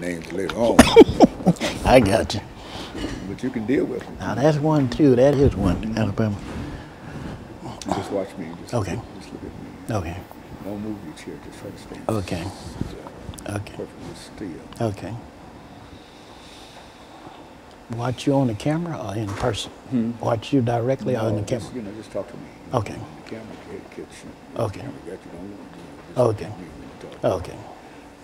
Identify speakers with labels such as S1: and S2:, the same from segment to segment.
S1: names later on.
S2: I got you.
S1: But you can deal with them.
S2: Now that's one too. That is one, Alabama.
S1: Just watch me.
S2: Okay.
S1: Just look at me.
S2: Okay.
S1: Don't move your chair. Just try to stay.
S2: Okay. Okay.
S1: Perfectly still.
S2: Okay. Watch you on the camera or in person? Watch you directly or in the camera?
S1: Just, just talk to me.
S2: Okay.
S1: The camera catch you.
S2: Okay.
S1: The camera got you. Don't
S2: Okay.
S1: look at me when you talk.
S2: Okay.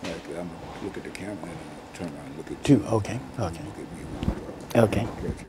S1: Like, I'm going to look at the camera and I'm turn around and look at
S2: Two.
S1: you.
S2: Okay. Okay.
S1: Look at me when you talk.
S2: Okay.
S1: Catch you.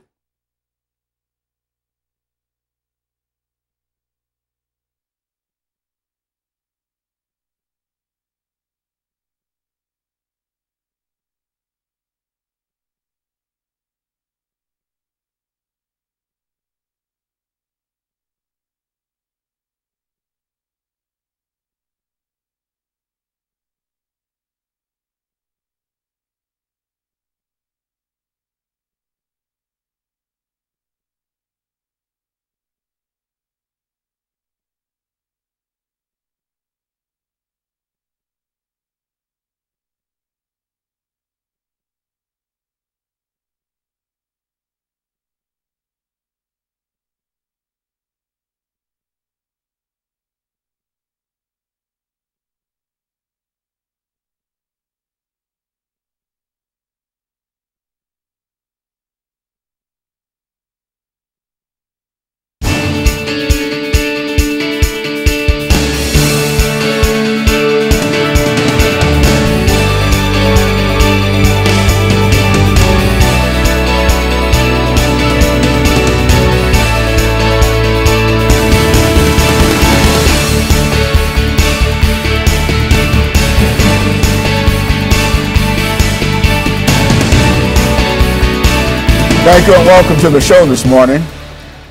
S1: Thank you and welcome to the show this morning.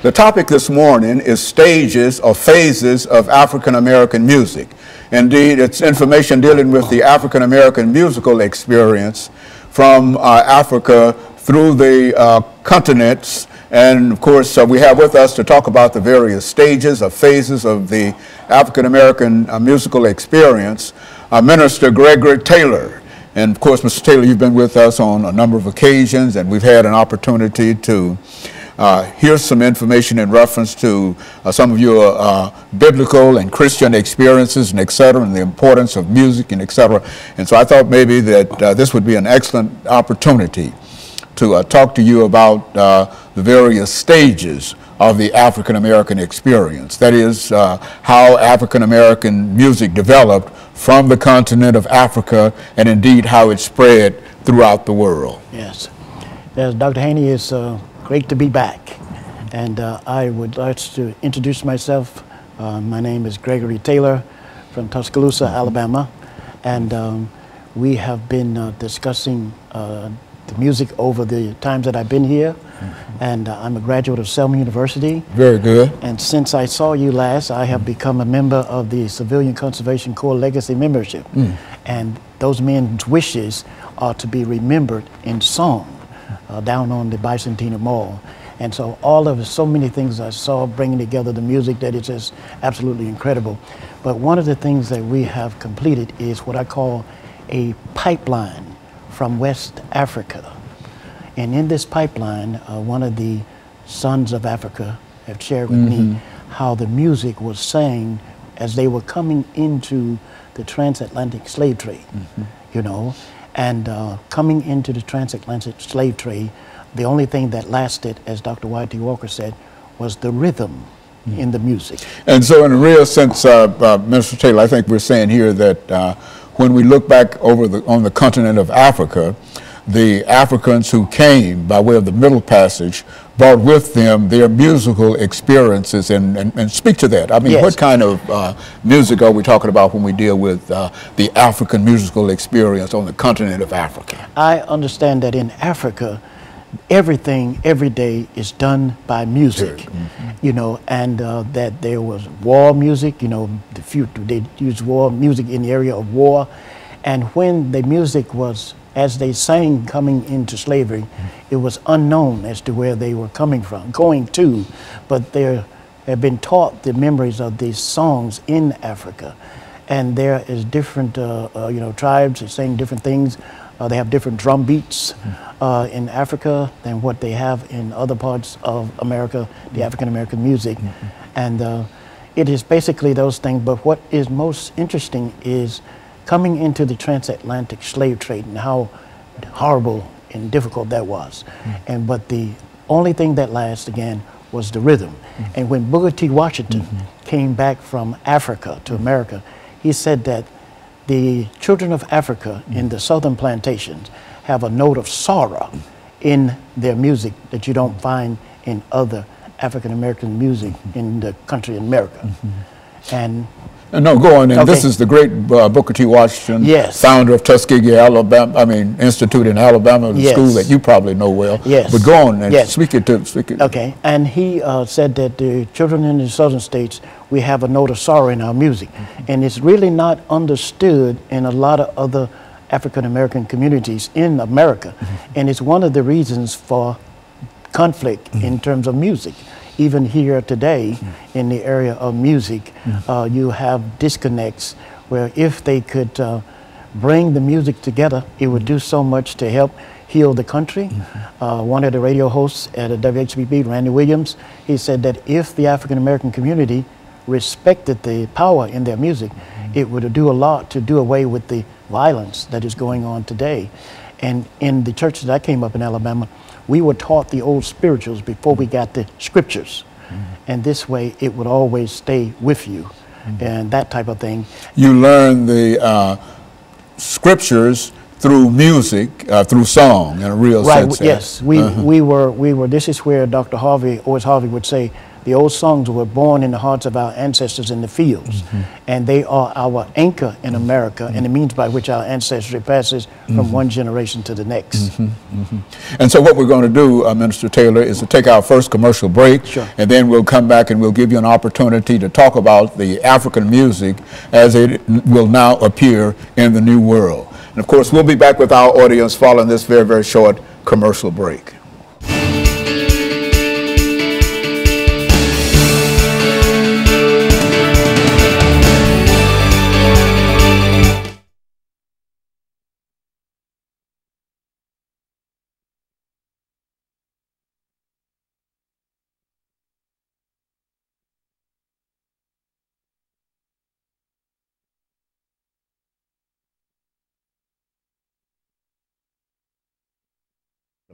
S1: The topic this morning is stages or phases of African American music. Indeed, it's information dealing with the African American musical experience from Africa through the continents. And of course, we have with us to talk about the various stages or phases of the African American musical experience, Minister Gregory Taylor. And of course, Mr. Taylor, you've been with us on a number of occasions, and we've had an opportunity to hear some information in reference to some of your biblical and Christian experiences and et cetera, and the importance of music and et cetera. And so I thought maybe that this would be an excellent opportunity to talk to you about the various stages of the African American experience. That is how African American music developed from the continent of Africa, and indeed how it spread throughout the world.
S2: Yes. Yes, Dr. Haney, it's great to be back. And I would like to introduce myself. My name is Gregory Taylor from Tuscaloosa, Alabama. And we have been discussing the music over the times that I've been here. And I'm a graduate of Selma University.
S1: Very good.
S2: And since I saw you last, I have become a member of the Civilian Conservation Corps Legacy Membership. And those men's wishes are to be remembered in song down on the Bicentennial Mall. And so so many things I saw bringing together the music that is just absolutely incredible. But one of the things that we have completed is what I call a pipeline from West Africa. And in this pipeline, one of the sons of Africa have shared with me how the music was sang as they were coming into the transatlantic slave trade, you know. And coming into the transatlantic slave trade, the only thing that lasted, as Dr. Y.T. Walker said, was the rhythm in the music.
S1: And so in a real sense, Mr. Taylor, I think we're saying here that when we look back on the continent of Africa, the Africans who came by way of the Middle Passage brought with them their musical experiences, and speak to that. I mean,
S2: yes.
S1: What kind of music are we talking about when we deal with the African musical experience on the continent of Africa?
S2: I understand that in Africa, everything, every day is done by music, you know, and that there was war music, you know, they used war music in the area of war. And when the music was, as they sang coming into slavery, it was unknown as to where they were coming from, going to, but they have been taught the memories of these songs in Africa. And there is different, you know, tribes that sing different things. They have different drum beats in Africa than what they have in other parts of America, the African-American music. And it is basically those things, but what is most interesting is coming into the transatlantic slave trade and how horrible and difficult that was. But the only thing that lasted, again, was the rhythm. And when Booker T. Washington came back from Africa to America, he said that the children of Africa in the southern plantations have a note of sorrow in their music that you don't find in other African-American music in the country of America. And
S1: no, go on. And this is the great Booker T. Washington, founder of Tuskegee, Alabama. Institute in Alabama, the school that you probably know well. But go on and speak it.
S2: Okay, and he said that the children in the southern states, we have a note of sorrow in our music, and it's really not understood in a lot of other African-American communities in America, and it's one of the reasons for conflict in terms of music. Even here today in the area of music, you have disconnects where if they could bring the music together, it would do so much to help heal the country. One of the radio hosts at WHBB, Randy Williams, he said that if the African-American community respected the power in their music, it would do a lot to do away with the violence that is going on today. And in the church that I came up in Alabama, we were taught the old spirituals before we got the scriptures. And this way it would always stay with you and that type of thing.
S1: You learn the scriptures through music, through song in a real sense.
S2: Yes, we were, this is where Dr. Harvey, Otis Harvey would say, the old songs were born in the hearts of our ancestors in the fields, and they are our anchor in America, and the means by which our ancestry passes from one generation to the next.
S1: And so what we're going to do, Minister Taylor, is to take our first commercial break, and then we'll come back and we'll give you an opportunity to talk about the African music as it will now appear in the New World. And of course, we'll be back with our audience following this very, very short commercial break.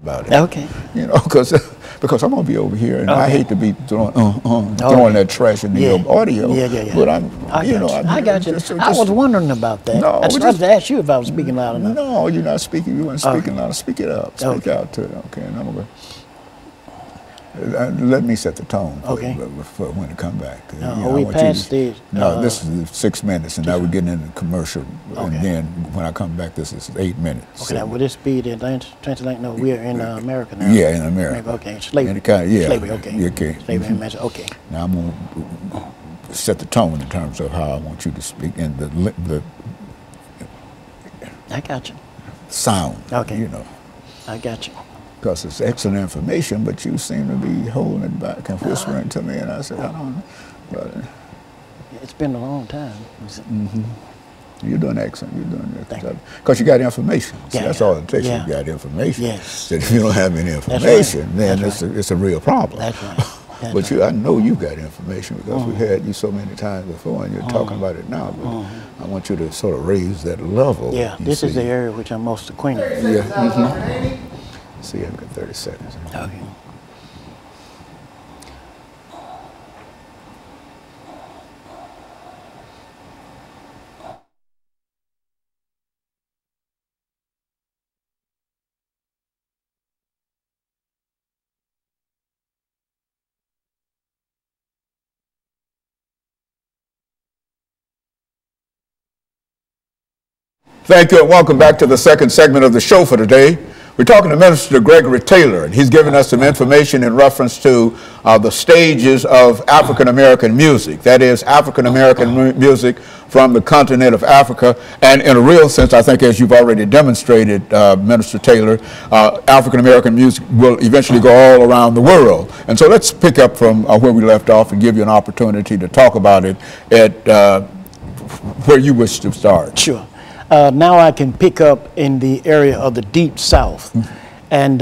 S1: About it.
S2: Okay.
S1: You know, because I'm gonna be over here, and I hate to be throwing that trash in the audio. But
S2: I got you. I was wondering about that.
S1: No,
S2: I tried to ask you if I was speaking loud enough.
S1: No, you're not speaking. You weren't speaking loud. Speak it up. Speak out to it. Okay, and I'm gonna. Let me set the tone for when to come back.
S2: We passed the...
S1: No, this is 6 minutes, and now we're getting into commercial. And then when I come back, this is 8 minutes.
S2: Okay, now will this be the transatlantic? No, we are in America now.
S1: Yeah, in America.
S2: Okay, slavery.
S1: Slavery,
S2: okay.
S1: Okay.
S2: Slavery, okay.
S1: Now I'm going to set the tone in terms of how I want you to speak and the
S2: I got you.
S1: Sound.
S2: Okay.
S1: You know.
S2: I got you.
S1: Because it's excellent information, but you seem to be holding it back and whispering to me, and I said, I don't know. But,
S2: it's been a long time.
S1: You're doing excellent. You're doing it. Because you got information. See, that's all it takes. You got information.
S2: Yes.
S1: So if you don't have any information, then it's a real problem.
S2: That's right.
S1: But I know you've got information because we've had you so many times before, and you're talking about it now. But I want you to sort of raise that level.
S2: Yeah, this is the area which I'm most acquainted with.
S1: Yeah. See, I've got 30 seconds.
S2: Okay.
S1: Thank you, and welcome back to the second segment of the show for today. We're talking to Minister Gregory Taylor, and he's giving us some information in reference to the stages of African-American music. That is, African-American music from the continent of Africa. And in a real sense, I think, as you've already demonstrated, Minister Taylor, African-American music will eventually go all around the world. And so let's pick up from where we left off and give you an opportunity to talk about it at where you wish to start.
S2: Sure. now I can pick up in the area of the Deep South. And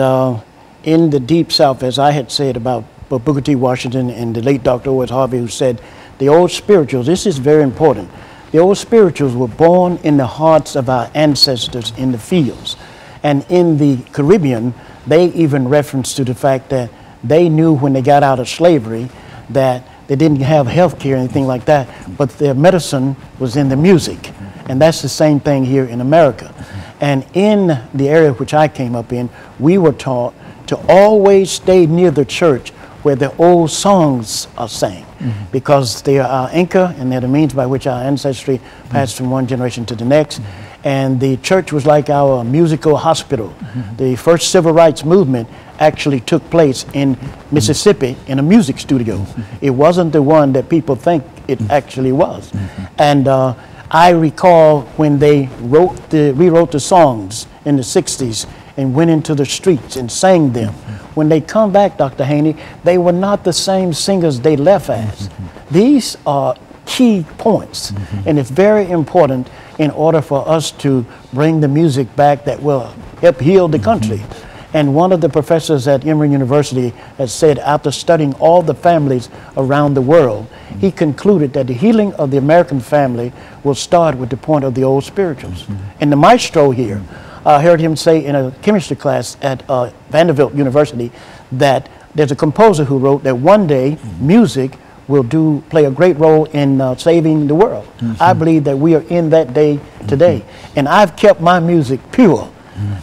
S2: in the Deep South, as I had said about Booker T. Washington and the late Dr. Owens Harvey, who said, the old spirituals, this is very important, the old spirituals were born in the hearts of our ancestors in the fields. And in the Caribbean, they even referenced to the fact that they knew when they got out of slavery that they didn't have health care or anything like that, but their medicine was in the music. And that's the same thing here in America. And in the area which I came up in, we were taught to always stay near the church where the old songs are sang, because they are our anchor and they're the means by which our ancestry passed from one generation to the next. And the church was like our musical hospital. The first civil rights movement actually took place in Mississippi in a music studio. It wasn't the one that people think it actually was. And I recall when they rewrote the songs in the 60s and went into the streets and sang them. When they come back, Dr. Haney, they were not the same singers they left as. These are key points, and it's very important in order for us to bring the music back that will help heal the country. And one of the professors at Emory University has said, after studying all the families around the world, he concluded that the healing of the American family will start with the point of the old spirituals. And the maestro here, I heard him say in a chemistry class at Vanderbilt University that there's a composer who wrote that one day music will play a great role in saving the world. I believe that we are in that day today. And I've kept my music pure.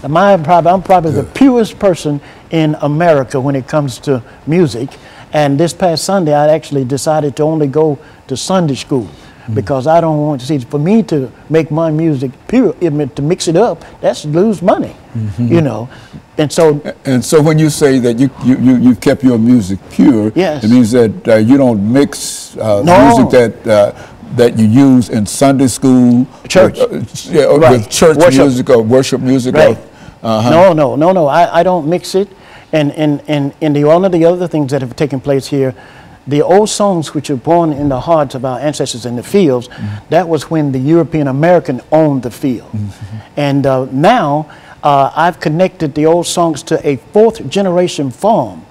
S2: I'm probably the purest person in America when it comes to music. And this past Sunday, I actually decided to only go to Sunday school, because I don't want to see, for me to make my music pure, to mix it up, that's lose money, you know. And so
S1: when you say that you've kept your music pure,
S2: yes,
S1: it means that you don't mix music that you use in Sunday school,
S2: church,
S1: with church worship music or worship music.
S2: Right. No. I don't mix it. And one of the other things that have taken place here, the old songs which are born in the hearts of our ancestors in the fields, that was when the European American owned the field. And now I've connected the old songs to a fourth generation farm,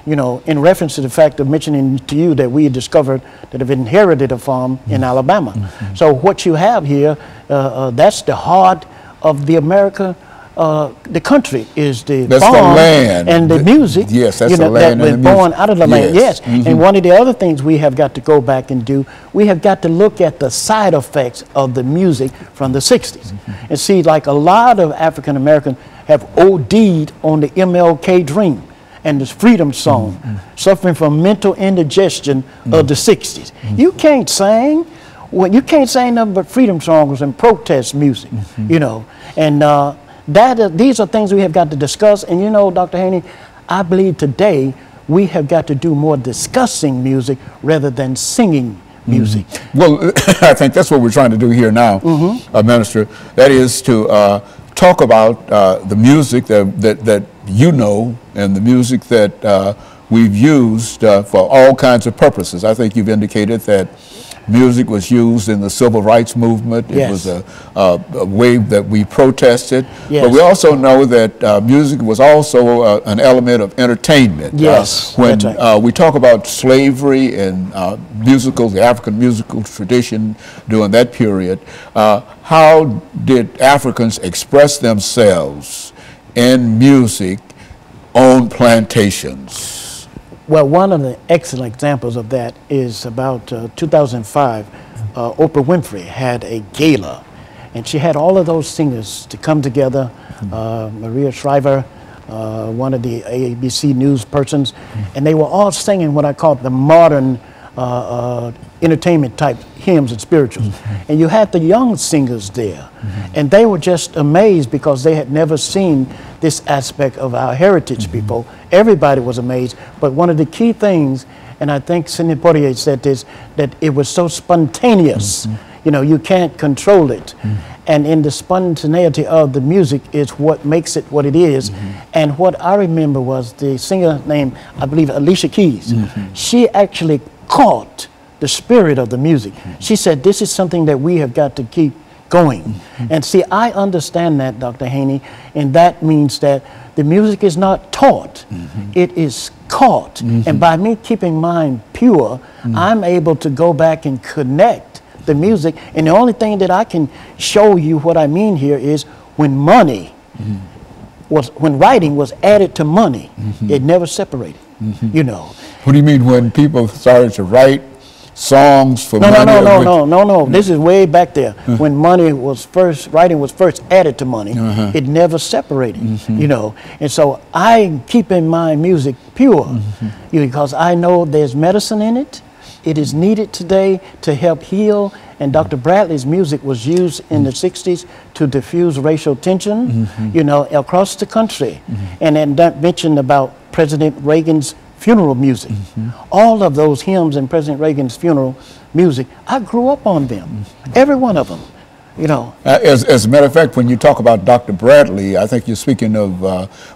S2: you know, in reference to the fact of mentioning to you that we discovered that have inherited a farm in Alabama. So what you have here, that's the heart of the America. The country is the farm,
S1: the land
S2: and the music.
S1: Yes, that's the land
S2: that
S1: and
S2: was
S1: the
S2: born
S1: music.
S2: out of the land. Yes, and one of the other things we have got to go back and do, we have got to look at the side effects of the music from the 60s. And see, like a lot of African Americans have OD'd on the MLK dream and the freedom song, suffering from mental indigestion of the 60s. You can't sing. Well, you can't sing nothing but freedom songs and protest music, you know. And these are things we have got to discuss. And you know, Dr. Haney, I believe today we have got to do more discussing music rather than singing music.
S1: Well, I think that's what we're trying to do here now, Minister. That is to talk about the music that you know, and the music that we've used for all kinds of purposes. I think you've indicated that music was used in the civil rights movement. It was a way that we protested. But we also know that music was also an element of entertainment. When we talk about slavery and the African musical tradition during that period, how did Africans express themselves in music on plantations?
S2: Well, one of the excellent examples of that is about 2005, Oprah Winfrey had a gala, and she had all of those singers to come together, Maria Shriver, one of the ABC News persons, and they were all singing what I call the modern entertainment type hymns and spirituals. And you had the young singers there, and they were just amazed because they had never seen this aspect of our heritage people. Everybody was amazed, but one of the key things, and I think Sidney Poitier said this, that it was so spontaneous. You know, you can't control it. And in the spontaneity of the music is what makes it what it is. And what I remember was the singer named, I believe, Alicia Keys. She actually caught the spirit of the music. She said, this is something that we have got to keep going. And see, I understand that, Dr. Haney, and that means that the music is not taught, it is caught. And by me keeping mine pure, I'm able to go back and connect the music. And the only thing that I can show you what I mean here is when money when writing was added to money, it never separated, you know.
S1: What do you mean when people started to write songs for money?
S2: No. This is way back there. When money was first, writing was first added to money, it never separated, you know. And so I keep in my music pure because I know there's medicine in it. It is needed today to help heal. And Dr. Bradley's music was used in the 60s to diffuse racial tension, you know, across the country. And then that mentioned about President Reagan's funeral music. All of those hymns in President Reagan's funeral music, I grew up on them, every one of them, you know.
S1: As a matter of fact, when you talk about Dr. Bradley, I think you're speaking of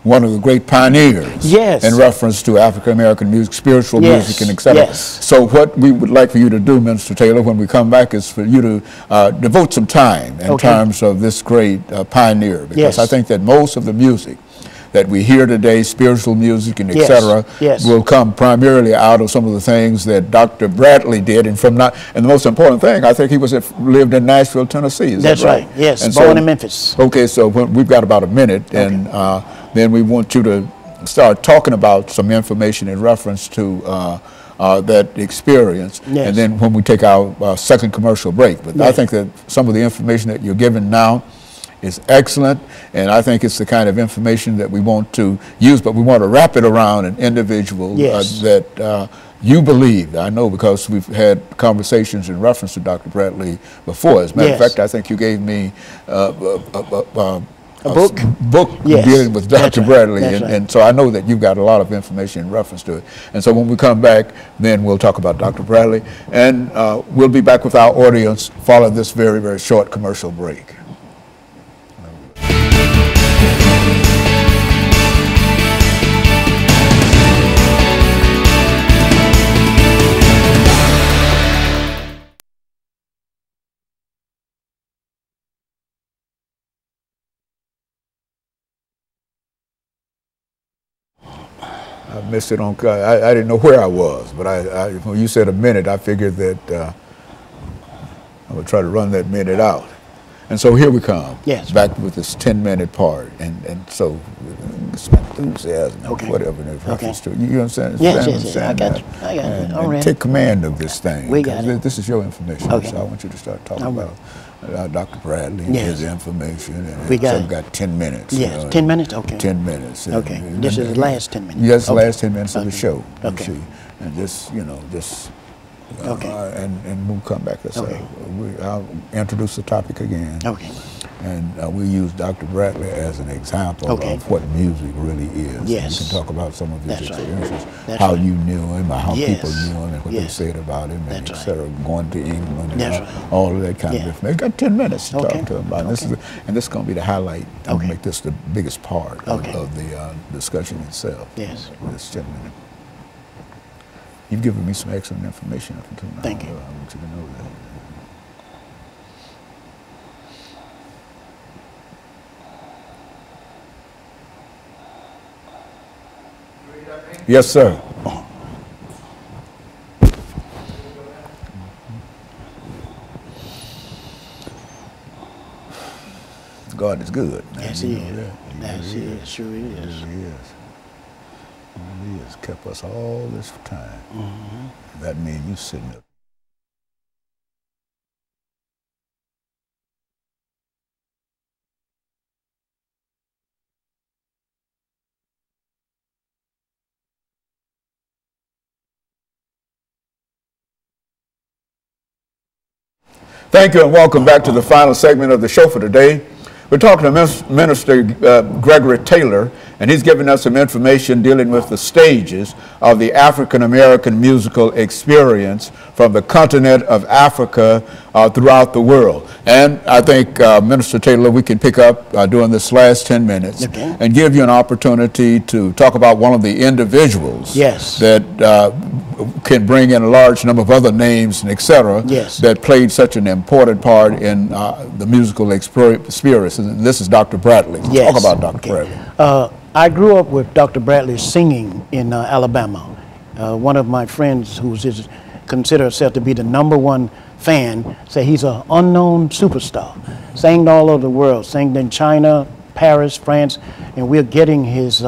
S1: one of the great pioneers in reference to African-American music, spiritual music, and etc. So what we would like for you to do, Minister Taylor, when we come back is for you to devote some time in terms of this great pioneer, because I think that most of the music that we hear today, spiritual music and etc., will come primarily out of some of the things that Dr. Bradley did, and the most important thing, I think he lived in Nashville, Tennessee. Is
S2: That's
S1: that right?
S2: Yes,
S1: and
S2: born in Memphis.
S1: Okay, so we've got about a minute, and then we want you to start talking about some information in reference to that experience, and then when we take our second commercial break. But I think that some of the information that you're giving now is excellent, and I think it's the kind of information that we want to use, but we want to wrap it around an individual that you believe. I know because we've had conversations in reference to Dr. Bradley before. As a matter of fact, I think you gave me a book dealing with Dr. Bradley, and so I know that you've got a lot of information in reference to it. And so when we come back, then we'll talk about Dr. Bradley, and we'll be back with our audience following this very, very short commercial break. I missed it on. I didn't know where I was, but when you said a minute, I figured that I would try to run that minute out. And so here we come. Back with this 10-minute part, and so enthusiasm, whatever in reference to. You understand?
S2: Yes. I got you.
S1: And take command of this thing.
S2: We got it.
S1: This is your information, so I want you to start talking about Dr. Bradley, his information, and we've got 10 minutes.
S2: 10 minutes? Okay.
S1: 10 minutes.
S2: This is the last 10 minutes.
S1: Yes, the last 10 minutes of the show. You see. And just, and we'll come back. I'll introduce the topic again. And we use Dr. Bradley as an example of what music really is. You can talk about some of his experiences, how you knew him, or how people knew him, and what they said about him, and et cetera, going to England, and all of that kind of information. We've got 10 minutes to talk to him about. This is going to be the highlight. I'm going to make this the biggest part of the discussion itself. This 10 minutes. You've given me some excellent information up until now.
S2: Thank you.
S1: I want you to know that. Yes, sir. God is good.
S2: Yes, He is. Yes, He is. Sure He is.
S1: He is. He has kept us all this time. That means you sitting up. Thank you and welcome back to the final segment of the show for today. We're talking to Minister Gregory Taylor, and he's given us some information dealing with the stages of the African American musical experience from the continent of Africa throughout the world. And I think, Minister Taylor, we can pick up during this last 10 minutes and give you an opportunity to talk about one of the individuals that can bring in a large number of other names and et cetera that played such an important part in the musical experience. And this is Dr. Bradley. Talk about Dr. Bradley.
S2: I grew up with Dr. Bradley singing in Alabama. One of my friends who considered herself to be the #1 fan said he's an unknown superstar. Sang all over the world, sang in China, Paris, France, and we're getting his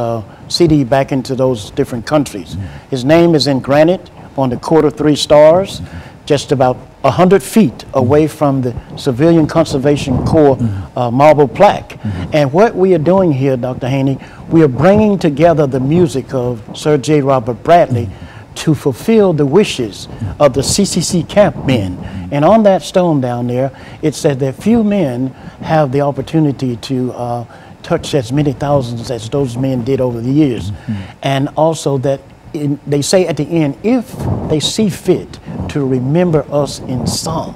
S2: CD back into those different countries. His name is in granite on the Court of 3 Stars, just about 100 feet away from the Civilian Conservation Corps marble plaque. And what we are doing here, Dr. Haney, we are bringing together the music of Sir J. Robert Bradley to fulfill the wishes of the CCC camp men. And on that stone down there, it said that few men have the opportunity to touch as many thousands as those men did over the years. And also that they say at the end, if they see fit to remember us in song,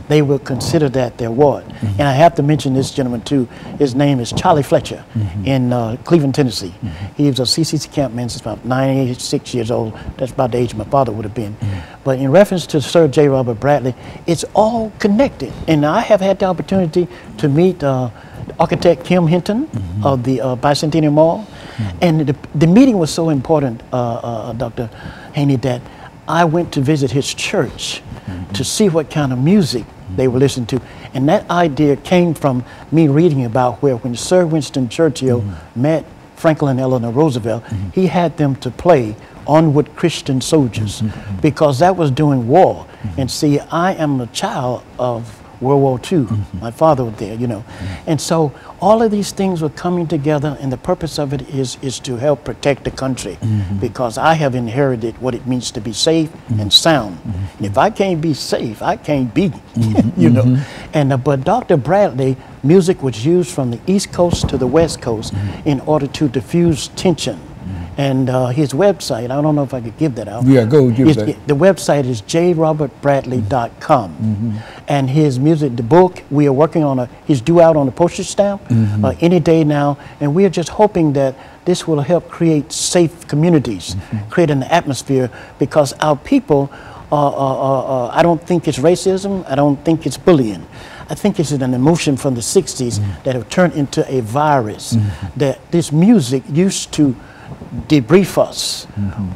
S2: they will consider that their ward. And I have to mention this gentleman too. His name is Charlie Fletcher in Cleveland, Tennessee. He was a CCC campman since about 96 years old. That's about the age my father would have been. But in reference to Sir J. Robert Bradley, it's all connected. And I have had the opportunity to meet architect Kim Hinton of the Bicentennial Mall. And the meeting was so important, Dr. Haney, that I went to visit his church to see what kind of music they were listening to. And that idea came from me reading about where when Sir Winston Churchill met Franklin Delano Roosevelt, he had them to play Onward Christian Soldiers because that was during war. And see, I am a child of World War II. My father was there, you know. And so all of these things were coming together, and the purpose of it is to help protect the country because I have inherited what it means to be safe and sound. And if I can't be safe, I can't be, you know. And but Dr. Bradley, music was used from the East Coast to the West Coast in order to diffuse tension. And his website, I don't know if I could give that out.
S1: Yeah, go give that.
S2: The website is jrobertbradley.com. And his music, the book, we are working on he's due out on a postage stamp any day now. And we are just hoping that this will help create safe communities, create an atmosphere, because our people, I don't think it's racism, I don't think it's bullying. I think it's an emotion from the 60s that have turned into a virus, that this music used to debrief us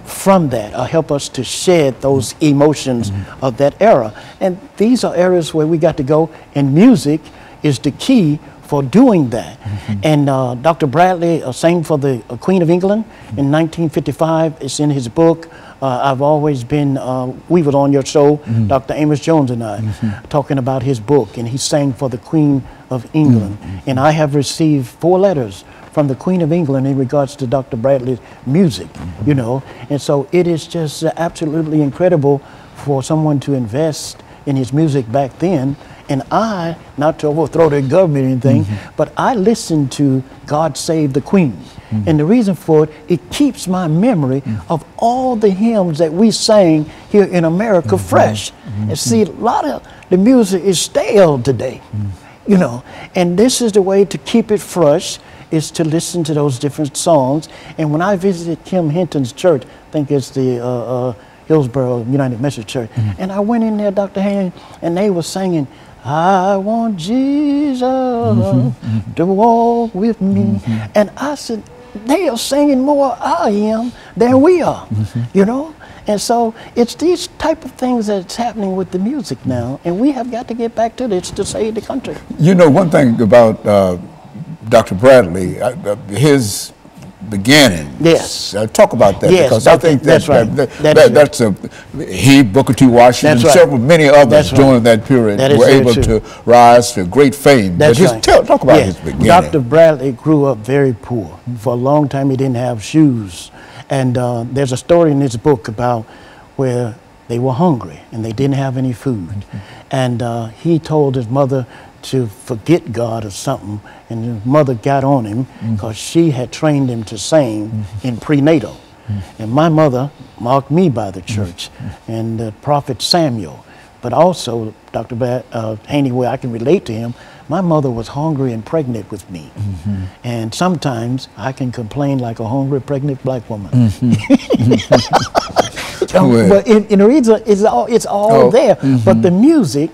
S2: from that, or help us to shed those emotions of that era. And these are areas where we got to go, and music is the key for doing that. And Dr. Bradley sang for the Queen of England in 1955. It's in his book. I've always been, we was on your show, Dr. Amos Jones and I, talking about his book, and he sang for the Queen of England. And I have received 4 letters from the Queen of England in regards to Dr. Bradley's music, you know. And so it is just absolutely incredible for someone to invest in his music back then. And I, not to overthrow the government or anything, but I listened to God Save the Queen. And the reason for it, it keeps my memory of all the hymns that we sang here in America fresh. And see, a lot of the music is stale today, you know. And this is the way to keep it fresh, is to listen to those different songs. And when I visited Kim Hinton's church, I think it's the Hillsborough United Methodist Church, and I went in there, Dr. Haney, and they were singing, I want Jesus to walk with me. And I said, they are singing more I am than we are, you know? And so it's these type of things that's happening with the music now, and we have got to get back to this to save the country.
S1: You know, one thing about Dr. Bradley, his beginning.
S2: Yes.
S1: Talk about that, because I think
S2: that's right.
S1: That's he, Booker T. Washington,
S2: right.
S1: several, many others during that period were able to rise to great fame.
S2: That's right.
S1: Talk about his beginning.
S2: Dr. Bradley grew up very poor. For a long time, he didn't have shoes. And there's a story in his book about where they were hungry and they didn't have any food. And he told his mother to forget God or something, and his mother got on him because she had trained him to sing in prenatal. And my mother marked me by the church and the prophet Samuel. But also, Dr. Haney, where I can relate to him, my mother was hungry and pregnant with me. And sometimes I can complain like a hungry, pregnant black woman. But in the reason, it's all there. But the music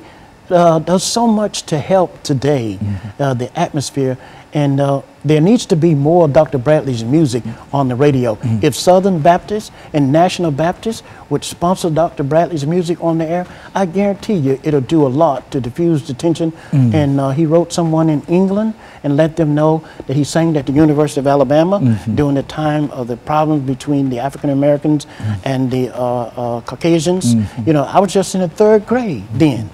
S2: does so much to help today, the atmosphere. And there needs to be more Dr. Bradley's music on the radio. If Southern Baptists and National Baptists would sponsor Dr. Bradley's music on the air, I guarantee you it'll do a lot to diffuse the tension. And he wrote someone in England and let them know that he sang at the University of Alabama during the time of the problems between the African Americans and the Caucasians. You know, I was just in the 3rd grade then.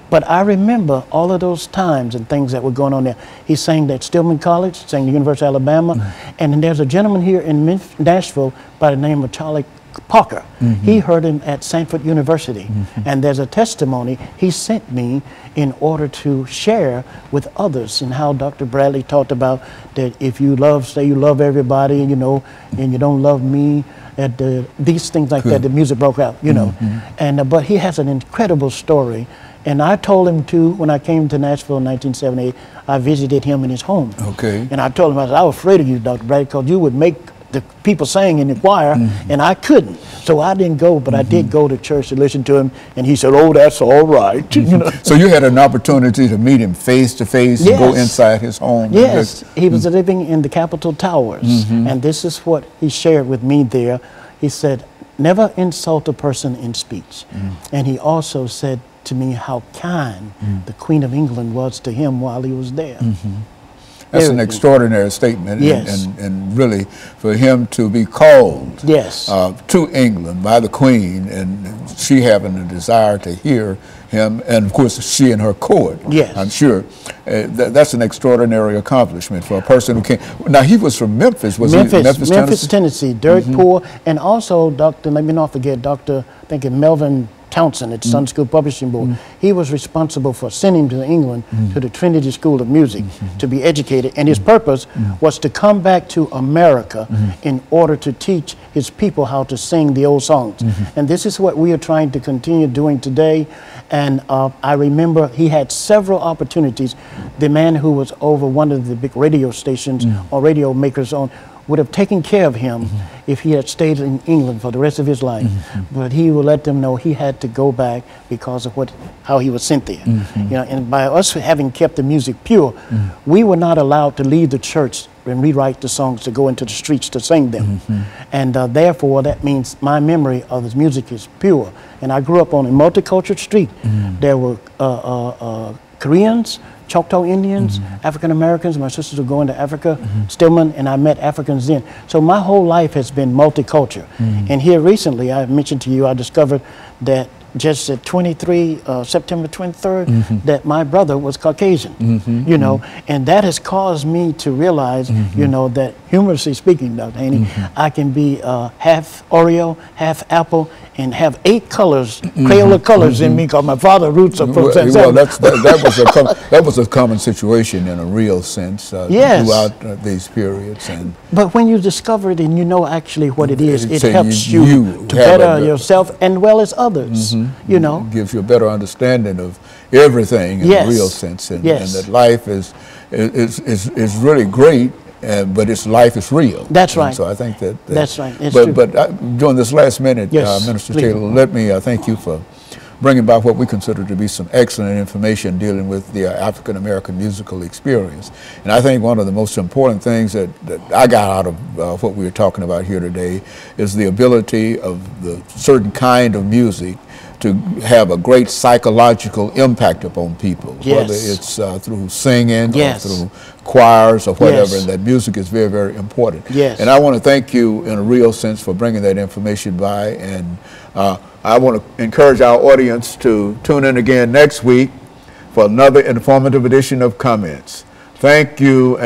S2: But I remember all of those times and things that were going on there. He sang at Stillman College, sang at the University of Alabama, and then there's a gentleman here in Nashville by the name of Charlie Parker. He heard him at Sanford University, and there's a testimony he sent me in order to share with others and how Dr. Bradley talked about that if you love, say you love everybody, you know, and you don't love me, these things like that, the music broke out, you know. And but he has an incredible story. And I told him to, when I came to Nashville in 1978, I visited him in his home. And I told him, I said, I was afraid of you, Dr. Bradley, because you would make the people sing in the choir, and I couldn't. So I didn't go, but I did go to church to listen to him, and he said, oh, that's all right. You know?
S1: So you had an opportunity to meet him face to face and go inside his home?
S2: Yes, he was living in the Capitol Towers, and this is what he shared with me there. He said, never insult a person in speech. And he also said to me how kind the Queen of England was to him while he was there.
S1: That's an extraordinary statement, and really for him to be called to England by the Queen, and she having a desire to hear him, and of course she and her court, I'm sure, that's an extraordinary accomplishment for a person who came. Now he was from Memphis, was he?
S2: Memphis, Tennessee, dirt poor, and also Dr., let me not forget, Dr. I think Melvin Townsend at Sun School Publishing Board. He was responsible for sending him to England to the Trinity School of Music to be educated, and his purpose was to come back to America in order to teach his people how to sing the old songs. And this is what we are trying to continue doing today. And I remember he had several opportunities. The man who was over one of the big radio stations or radio makers on would have taken care of him if he had stayed in England for the rest of his life. But he would let them know he had to go back because of how he was sent there. You know, and by us having kept the music pure, we were not allowed to leave the church and rewrite the songs to go into the streets to sing them. And therefore, that means my memory of his music is pure. And I grew up on a multicultural street. There were Koreans, Choctaw Indians, African Americans. My sisters were going to Africa, Stillman, and I met Africans then. So my whole life has been multicultural. And here recently, I mentioned to you, I discovered that just at September 23rd, that my brother was Caucasian, you know, and that has caused me to realize, you know, that humorously speaking, Dr. Haney, I can be half Oreo, half apple, and have 8 colors, Crayola colors in me, because my father roots are from San
S1: Well, that was a common situation in a real sense throughout these periods.
S2: But when you discover it and you know actually what it is, it helps you to better yourself and well as others, you know.
S1: It gives you a better understanding of everything in a real sense, and that life is really great. But its life is real.
S2: That's right.
S1: So I think
S2: that's right. It's
S1: true.
S2: But
S1: during this last minute, Minister Taylor, let me thank you for bringing about what we consider to be some excellent information dealing with the African American musical experience. And I think one of the most important things that I got out of what we were talking about here today is the ability of the certain kind of music to have a great psychological impact upon people, whether it's through singing or through choirs or whatever, and that music is very, very important. And I want to thank you in a real sense for bringing that information by, and I want to encourage our audience to tune in again next week for another informative edition of Comments. Thank you.